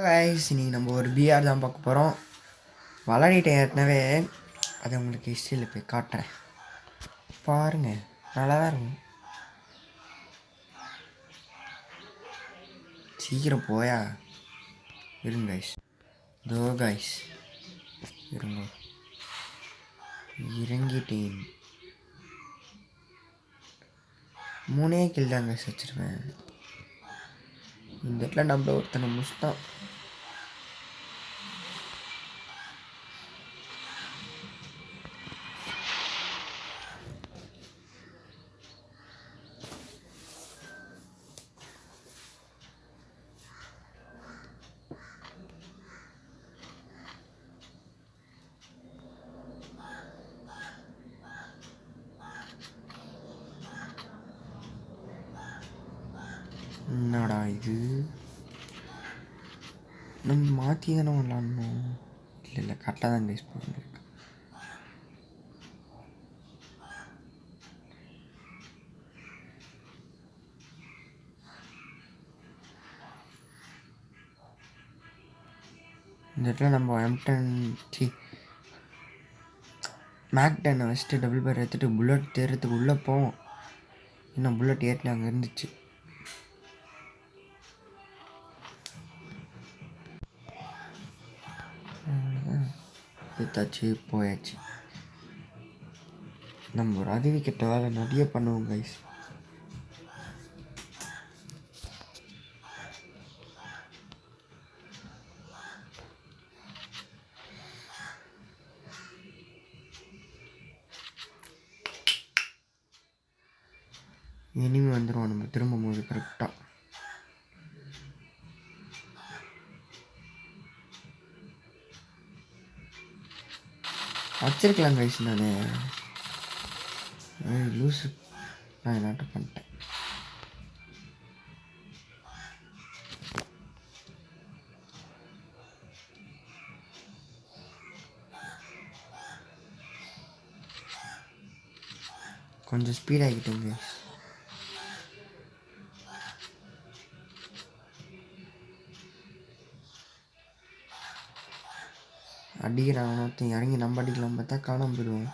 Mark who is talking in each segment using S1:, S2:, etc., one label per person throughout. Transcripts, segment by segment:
S1: Guys இன்னைக்கு நம்ம ஒரு பிஆர் தான் பார்க்க போகிறோம். விளையாடிட்டேன் ஏற்கனவே, அதை உங்களுக்கு ஹிஸ்ட்ரியில் போய் காட்டுறேன் பாருங்கள். நல்லா தான் இருக்கும். சீக்கிரம் போயா இருங்க கைஸ். தோ கைஸ் இருங்க, இறங்கிட்டேன். 3 கில் தான் கைஸ் வச்சுருவேன். இந்த இடத்துல நம்ம ஒருத்தனை முடிச்சிட்டான். என்னடா இது, நம்ம மாற்றி தானே விளாட்ணும். இல்லை கரெக்டாக தான் கைஸ் போயிருக்கு. இந்த இடத்துல நம்ம மேக்-10 வச்சுட்டு டபுள் பேர் எடுத்துகிட்டு புல்லட் தேர்றதுக்கு உள்ளே போவோம். இன்னும் புல்லட் ஏற்றின அங்கே இருந்துச்சு. எடுத்தாச்சு, போயாச்சு. நம்ம ஒரு அதிவி கிட்ட வேலை நிறைய பண்ணுவோம் கைஸ். இனிமே வந்துடுவோம் நம்ம திரும்பும் போது கரெக்டாக. வச்சிருக்கலாம் கைஸ். நான் லூஸு, நான் என்னாட்ட பண்ணிட்டேன். கொஞ்சம் ஸ்பீடாகிட்டேன் கைஸ். அடிக்கிறான் ஒருத்தன், இறங்கி நம்ம அடிக்கலாம் பார்த்தா காணாமல் போயிடுவோம்.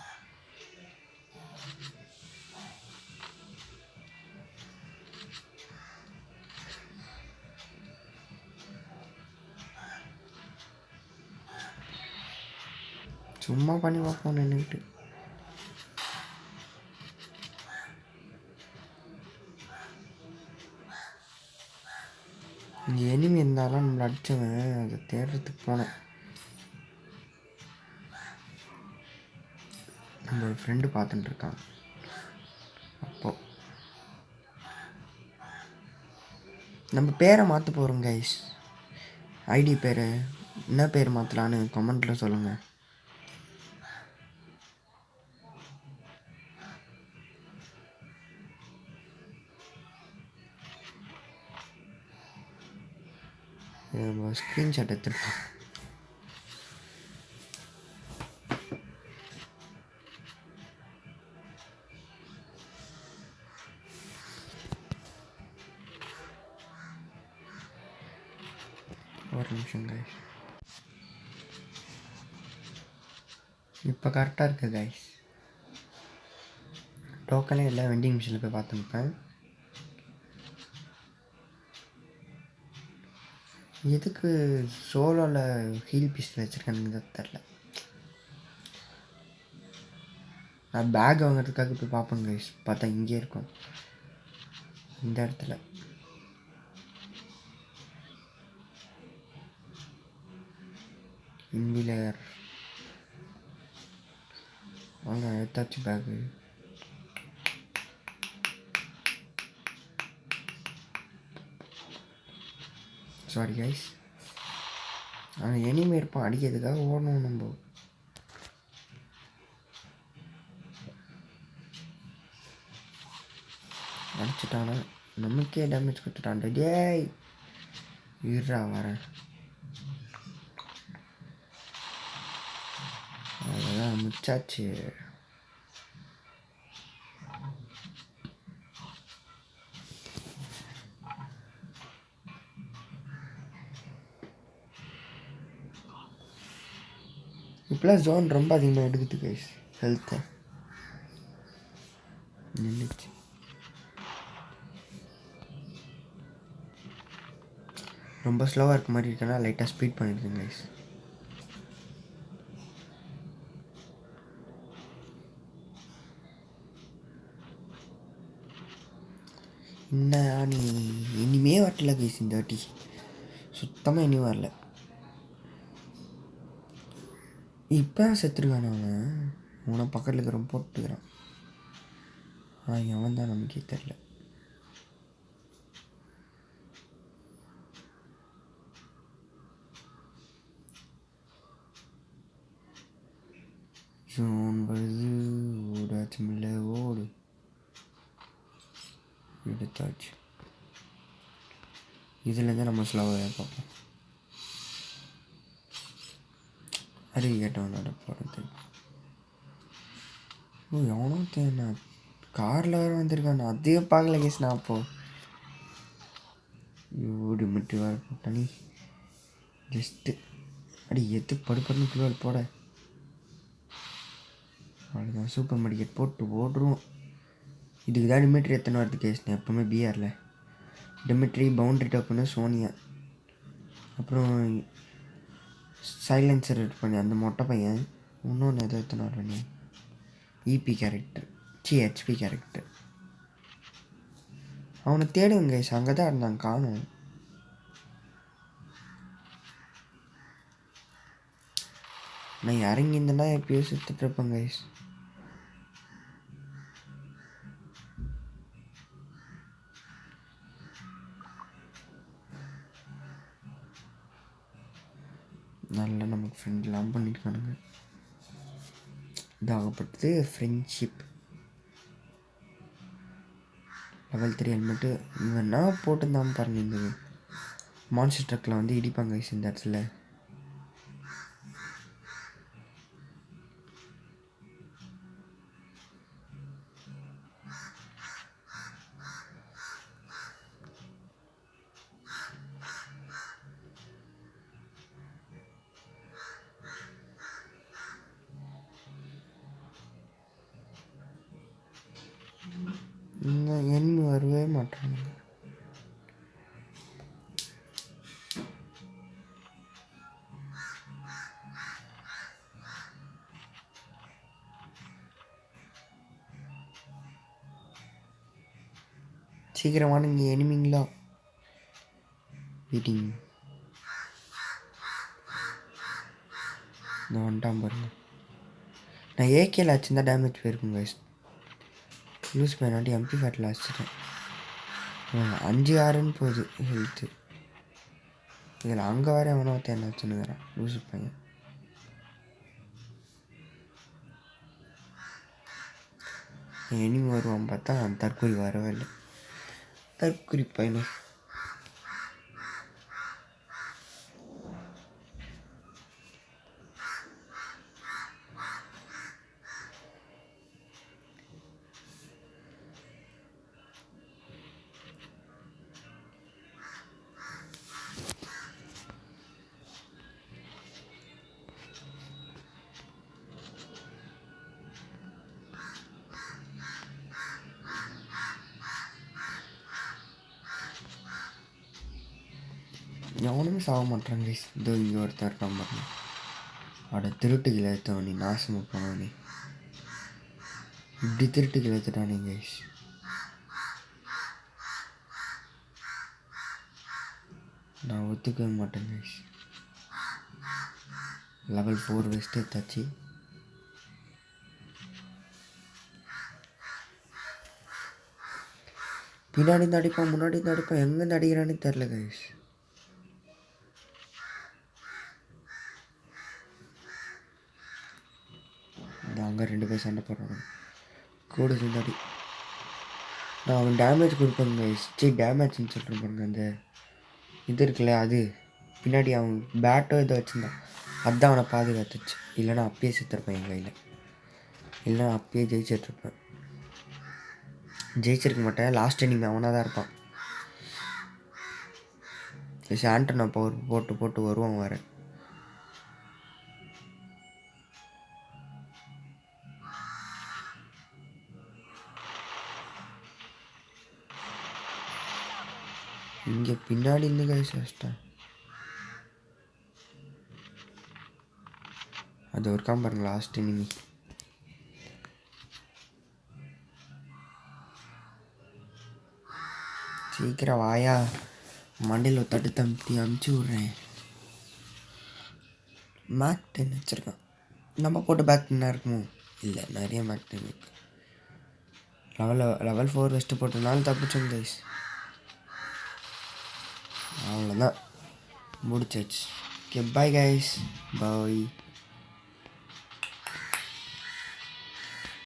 S1: சும்மா பண்ணி பார்ப்போம் நின்றுக்கிட்டு. இங்கே எனிமி இருந்தாலும் நம்மளை அடித்தவன், அதை தேடுறதுக்கு போனேன். நம்மளோட ஃப்ரெண்டு பார்த்துட்டு இருக்கான். அப்போது நம்ம பேரை மாற்ற போகிறோம் கைஸ். ஐடி பேர் என்ன பேர் மாற்றலான்னு கமெண்ட்டில் சொல்லுங்கள். ஸ்க்ரீன்ஷாட் எடுத்துருக்கோம். ஒரு நிமிஷம் கைஸ். இப்போ கரெக்டாக இருக்குது கைஸ். டோக்கனே இல்லை, வெண்டிங் மிஷினில் போய் பார்த்துருப்பேன். எதுக்கு சோலோவில் ஹீல் பிஸ்டல் வச்சுருக்கேன்னு தெரில. நான் பேக் வாங்கிறதுக்காக போய் பார்ப்பேன் கைஸ். பார்த்தா இங்கே இருக்கும், இந்த இடத்துல. இன்விலர் வாங்க, எடுத்தாச்சு பேகு. Sorry guys. ஆனால் எனிமே இருப்பான், அடிக்கிறதுக்காக ஓடணும் நம்ம. அடிச்சுட்டானா, நமக்கே டேமேஜ் கொடுத்துட்டான். டேய் இருடா வரேன். அதான் முச்சாச்சு. இப்போலாம் ஜோன் ரொம்ப அதிகமாக எடுக்குது கைஸ். ஹெல்த்தை நின்றுச்சு. ரொம்ப ஸ்லோவாக இருக்க மாதிரி இருக்குன்னா லைட்டாக ஸ்பீட் பண்ணிடுங்க கைஸ். என்ன நீ இனிமே வரல கைஸ், இந்த வாட்டி சுத்தமாக இனிமே வரல. இப்போ செத்துருக்கான அவன், அவனை பக்கத்தில் இருக்கிறவன் போட்டுக்கிறான். அவன் தான் நமக்கே தெரில. ஜோன் வருது, ஓடாச்சும் இல்லை, ஓடு. எடுத்தாச்சு. இதுலேருந்து நம்ம ஸ்லோவாக பார்ப்போம். அறிவு கேட்டவனோட போகிறது. ஓ எவனோ தேனா காரில் வேறு வந்திருக்கான். அதே பார்க்கல கேஸ். நான் அப்போது ஓடி மட்டும் வேறு போட்டானே ஜஸ்ட்டு அடி எத்து படுப்படணும் கிலோவில் போட. அவ்வளோதான், சூப்பர் மெடிக்கெட் போட்டு ஓடுறோம். இதுக்கு தான் டிமிட்ரி எத்தனை வருது கேஸ். எப்போவுமே பிஆரில் டிமிட்ரி, பவுண்ட்ரி டப்புன்னு சோனியா, அப்புறம் சைலன்சர் எட் பண்ணி அந்த மொட்டை பையன். இன்னொன்று எதோ எத்தனை வருவேன் இபி கேரக்டர், ஹெச்பி கேரக்டர். அவனை தேடுங்க கைஸ், அங்கே தான் இருந்தான், காணும். நான் இறங்கி இருந்தேன்னா எப்பயோ சுற்றுட்ருப்பேன் கைஸ். நல்லா நமக்கு ஃப்ரெண்ட்லாம் பண்ணியிருக்கானுங்க. இதாகப்பட்டது ஃப்ரெண்ட்ஷிப். லெவல் 3 ஹெல்மெட்டு இவன்னா போட்டுருந்தான் பாருங்க. இந்த மான்ஸ்டர் ட்ரக்கில் வந்து இடிப்பாங்க கைஸ் இந்த இடத்துல. இந்த எனிமி வரவே மாட்டாங்க. சீக்கிரமான இங்கே எனிமிங்களா வீட்டிங். இந்த வந்துட்டான் பாருங்க. நான் ஏகேல வச்சுருந்தா டேமேஜ் போயிருக்குங்க கைஸ். லூஸ் பண்ணாட்டி எம்பி ஃபேட்டில் வச்சுட்டேன். 5-6ன்னு போகுது ஹெல்த்து. இதில் அங்கே வர எவனோ தேனை வச்சுன்னுக்கிறேன் லூசு பையன். எனிமி வருவான் பார்த்தா தற்கொலை வரவே இல்லை. தற்கொலை பையனை எவனுமே சாக மாட்டான் கைஸ். இதோ இங்கே ஒருத்தர் இருக்கான் பாருங்க. அவட திருட்டுகளை எடுத்தவனே, நாசமாக போனவனே, இப்படி திருட்டுகளை எடுத்துட்டானே கைஸ். நான் ஒத்துக்கவே மாட்டேன் கைஸ். லெவல் 4 வெஸ்ட் எடுத்தாச்சு. பின்னாடி இருந்து அடிப்பான், முன்னாடி இருந்து அடிப்பான், எங்கேருந்து அடிக்கிறானே தெரில கைஸ். அங்கே 2 பேர் சண்டை போடுறாங்க கூட சேர்ந்து அடி. நான் அவன் டேமேஜ் கொடுப்பேங்க கைஸ். டேமேஜ்னு சொல்கிறேன் பாருங்க. அந்த இது இருக்குல்ல, அது பின்னாடி அவன் பேட்டோ இதை வச்சுருந்தான், அதுதான் அவனை பாதுகாத்துச்சு. இல்லைனா அப்பயே செத்துருப்பேன் என் கையில். இல்லைனா அப்பயே ஜெயிச்சிட்ருப்பேன். ஜெயிச்சிருக்க மாட்டேன். லாஸ்ட் எனிமி அவனாக தான் இருப்பான். ஆண்டனா பவர் போட்டு போட்டு வருவான் வேறு. இங்கே பின்னாடி இருந்து கைஸ் வச்சிட்டேன். அது ஒரு பாருங்க லாஸ்ட் இனிமி. சீக்கிரம் வாயா, மண்டையில் ஒரு தட்டு தம்பி அமுச்சு விட்றேன். மேக் 10 வச்சுருக்கான். நம்ம போட்டு பேக் 10 இருக்குமோ? இல்லை, நிறைய மேக் 10 இருக்கு. லெவல் 4 வெஸ்ட்டு போட்டனாலும் தப்பிச்சோம் கைஸ். அவ்வளோதான், முடிச்சாச்சு. ஓகே, பாய் கைஸ், பாய்.